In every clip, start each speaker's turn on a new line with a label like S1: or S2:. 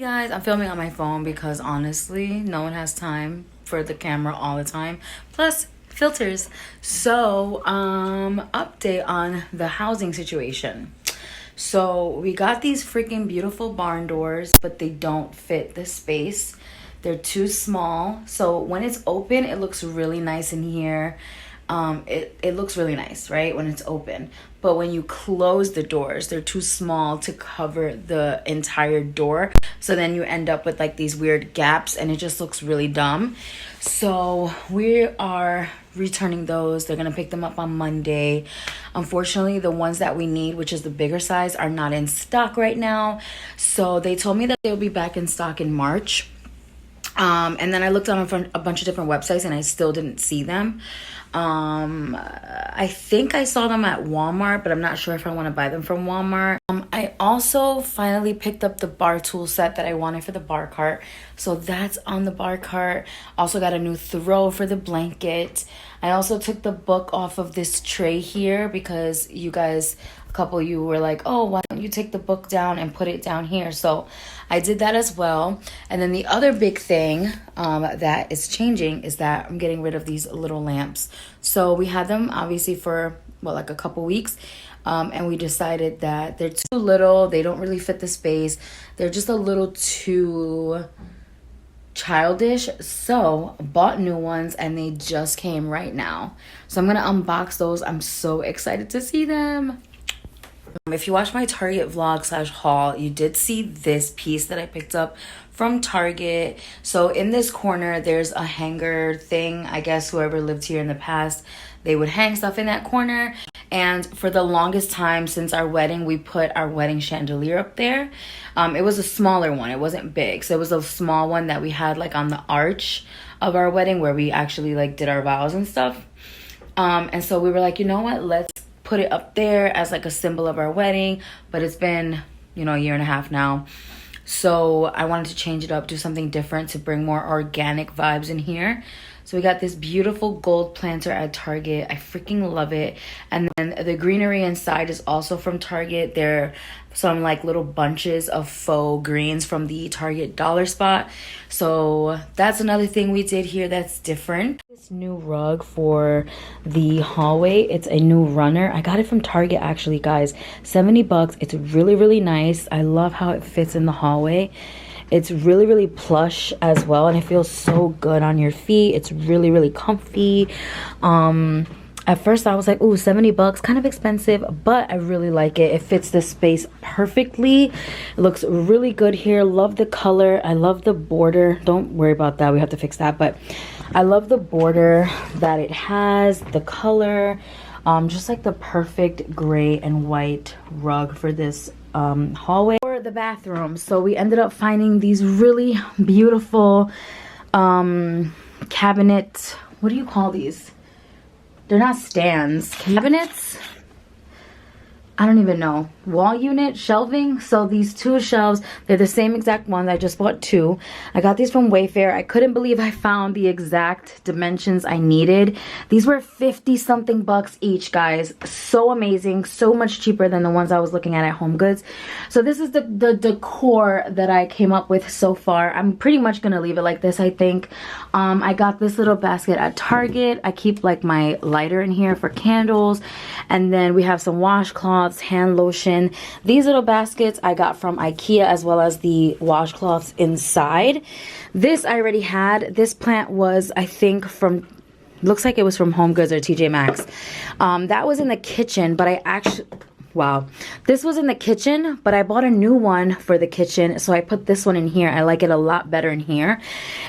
S1: Guys, I'm filming on my phone because honestly, no one has time for the camera all the time. Plus, filters. So, update on the housing situation. So, we got these freaking beautiful barn doors, but they don't fit the space. They're too small. So, when it's open, it looks really nice in here. It looks really nice, right, when it's open. But when you close the doors, they're too small to cover the entire door. So then you end up with like these weird gaps and it just looks really dumb. So we are returning those. They're gonna pick them up on Monday. Unfortunately, the ones that we need, which is the bigger size, are not in stock right now. So they told me that they'll be back in stock in March. And then I looked on a bunch of different websites and I still didn't see them. I think I saw them at Walmart, but I'm not sure if I want to buy them from Walmart. I also finally picked up the bar tool set that I wanted for the bar cart. So that's on the bar cart. Also got a new throw for the blanket. I also took the book off of this tray here because you guys, a couple of you were like, oh, why don't you take the book down and put it down here? So I did that as well. And then the other big thing that is changing is that I'm getting rid of these little lamps. So we had them obviously for, well, like a couple weeks. And we decided that they're too little. They don't really fit the space. They're just a little too childish. So bought new ones and they just came right now. So I'm going to unbox those. I'm so excited to see them. If you watched my Target vlog / haul, you did see this piece that I picked up from Target. So in this corner, there's a hanger thing. I guess whoever lived here in the past, they would hang stuff in that corner. And for the longest time since our wedding, we put our wedding chandelier up there. It was a smaller one. It wasn't big. So it was a small one that we had like on the arch of our wedding where we actually like did our vows and stuff. And so we were like, you know what? Let's put it up there as like a symbol of our wedding. But it's been, you know, a year and a half now. So I wanted to change it up, do something different to bring more organic vibes in here. So we got this beautiful gold planter at Target. I freaking love it. And then the greenery inside is also from Target. There are some like little bunches of faux greens from the Target dollar spot. So that's another thing we did here that's different. This new rug for the hallway. It's a new runner. I got it from Target actually, guys. 70 bucks. It's really, really nice. I love how it fits in the hallway. It's really, really plush as well, and it feels so good on your feet. It's really, really comfy. At first I was like, ooh, 70 bucks, kind of expensive, but I really like it. It fits the space perfectly. It looks really good here. Love the color. I love the border. Don't worry about that. We have to fix that, but I love the border that it has, the color. Just like the perfect gray and white rug for this hallway. For the bathroom, so we ended up finding these really beautiful cabinet, what do you call these? They're not stands, cabinets, I don't even know, wall unit, shelving. So these two shelves, they're the same exact ones. I just bought two. I got these from Wayfair. I couldn't believe I found the exact dimensions I needed. These were 50 something bucks each, guys. So amazing, so much cheaper than the ones I was looking at Home Goods. So this is the decor that I came up with so far. I'm pretty much gonna leave it like this, I think. I got this little basket at Target. I keep like my lighter in here for candles, and then we have some washcloths, hand lotion. These little baskets I got from IKEA, as well as the washcloths inside. This I already had. This plant was, I think, from, looks like it was from Home Goods or TJ Maxx. That was in the kitchen, but I actually, wow, this was in the kitchen, but I bought a new one for the kitchen, so I put this one in here. I like it a lot better in here.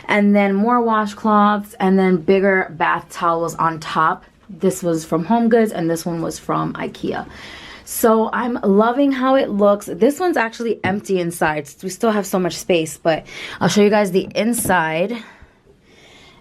S1: And then more washcloths, and then bigger bath towels on top. This was from Home Goods, and this one was from IKEA. So I'm loving how it looks. This one's actually empty inside. We still have so much space, but I'll show you guys the inside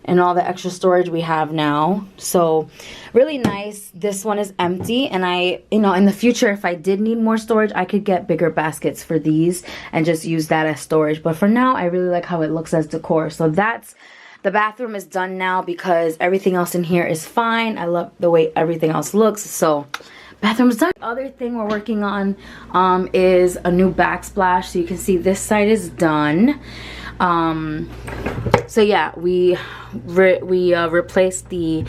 S1: and all the extra storage we have now. So really nice. This one is empty, and I, you know, in the future, if I did need more storage, I could get bigger baskets for these and just use that as storage. But for now, I really like how it looks as decor. So that's, the bathroom is done now because everything else in here is fine. I love the way everything else looks. So bathroom's done. Other thing we're working on is a new backsplash. So you can see this side is done. So yeah, we replaced the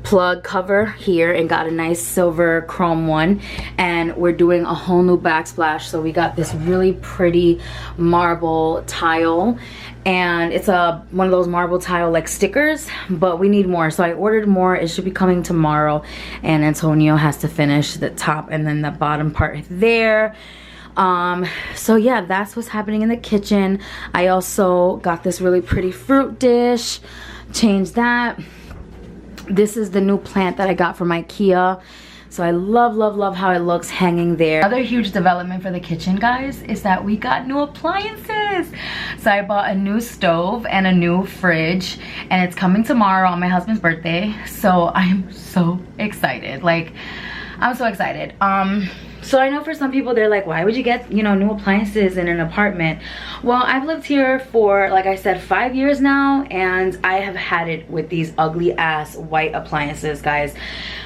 S1: plug cover here and got a nice silver chrome one, and we're doing a whole new backsplash. So we got this really pretty marble tile, and it's one of those marble tile like stickers, but we need more, so I ordered more. It should be coming tomorrow, and Antonio has to finish the top and then the bottom part there. So yeah, that's what's happening in the kitchen. I also got this really pretty fruit dish, changed that. This is the new plant that I got from IKEA. So I love how it looks hanging there. Another huge development for the kitchen, guys, is that we got new appliances. So I bought a new stove and a new fridge, and it's coming tomorrow on my husband's birthday. So I'm so excited. Like, I'm so excited. So I know for some people, they're like, why would you get, you know, new appliances in an apartment? Well, I've lived here for, like I said, 5 years now, and I have had it with these ugly ass white appliances, guys.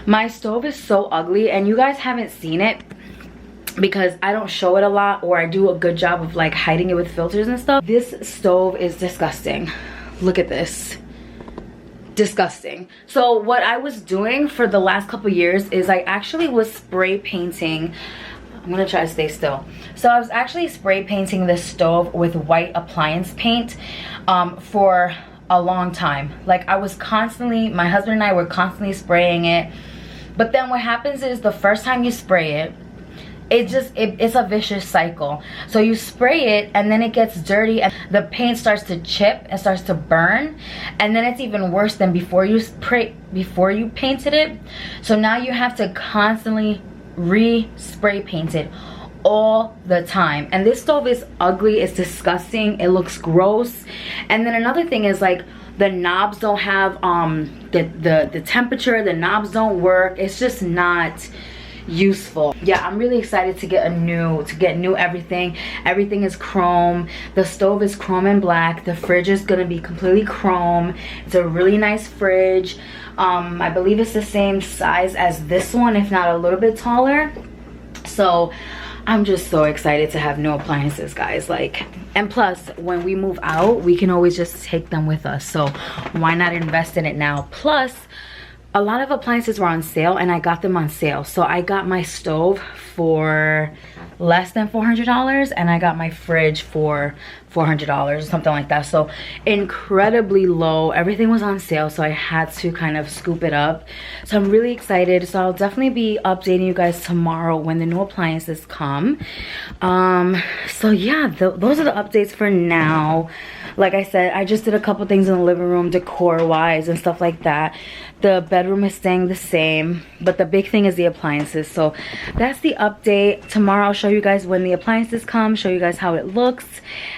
S1: My stove is so ugly, and you guys haven't seen it because I don't show it a lot, or I do a good job of like hiding it with filters and stuff. This stove is disgusting. Look at this. Disgusting. So what I was doing for the last couple years is I actually was spray painting. I'm gonna try to stay still. So I was actually spray painting this stove with white appliance paint for a long time. Like, I was constantly, my husband and I were constantly spraying it. But then what happens is the first time you spray it, it's a vicious cycle. So you spray it and then it gets dirty and the paint starts to chip and starts to burn, and then it's even worse than before you painted it. So now you have to constantly re-spray paint it all the time. And this stove is ugly, it's disgusting, it looks gross. And then another thing is, like, the knobs don't have the temperature, the knobs don't work. It's just not useful. Yeah, I'm really excited to get new everything. Everything is chrome. The stove is chrome and black. The fridge is gonna be completely chrome. It's a really nice fridge. I believe it's the same size as this one, if not a little bit taller. So I'm just so excited to have new appliances, guys. Like, and plus when we move out, we can always just take them with us. So why not invest in it now? Plus, a lot of appliances were on sale, and I got them on sale. So I got my stove for less than $400, and I got my fridge for $400 or something like that. So incredibly low. Everything was on sale, so I had to kind of scoop it up. So I'm really excited. So I'll definitely be updating you guys tomorrow when the new appliances come. So yeah, those are the updates for now. Like I said, I just did a couple things in the living room decor wise and stuff like that. The bedroom is staying the same, but the big thing is the appliances. So that's the update. Tomorrow I'll show you guys when the appliances come, show you guys how it looks,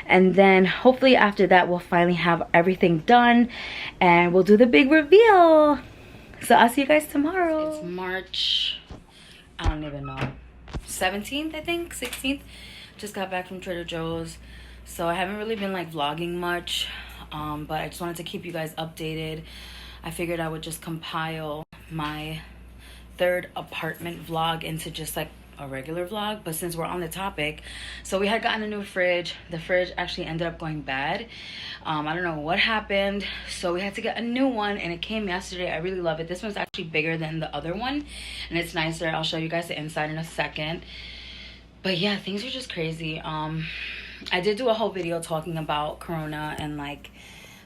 S1: and then hopefully after that we'll finally have everything done and we'll do the big reveal. So I'll see you guys tomorrow. It's March, I don't even know, 17th, I think, 16th. Just got back from Trader Joe's, so I haven't really been like vlogging much, but I just wanted to keep you guys updated. I figured I would just compile my third apartment vlog into just like a regular vlog. But since we're on the topic, so we had gotten a new fridge. The fridge actually ended up going bad. I don't know what happened, so we had to get a new one, and it came yesterday. I really love it. This one's actually bigger than the other one, and it's nicer. I'll show you guys the inside in a second. But yeah, things are just crazy. I did do a whole video talking about Corona and like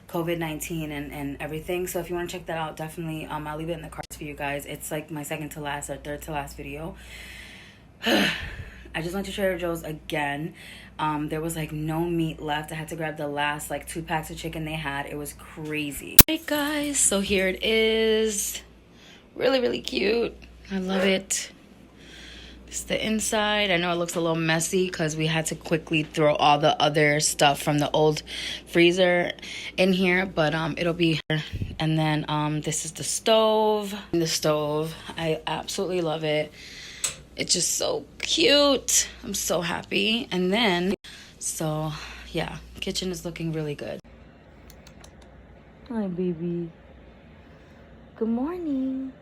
S1: COVID-19 and everything. So if you want to check that out, definitely I'll leave it in the cards for you guys. It's like my second to last or third to last video. I just went to Trader Joe's again. There was like no meat left. I had to grab the last like 2 packs of chicken they had. It was crazy. Hey guys, so here it is. Really cute. I love it. This is the inside. I know it looks a little messy because we had to quickly throw all the other stuff from the old freezer in here, but it'll be here. And then this is the stove. I absolutely love it. It's just so cute. I'm so happy. And then, so yeah, kitchen is looking really good. Hi, baby. Good morning.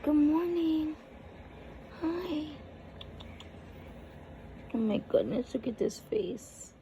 S1: Good morning. Hi. Oh my goodness, look at this face.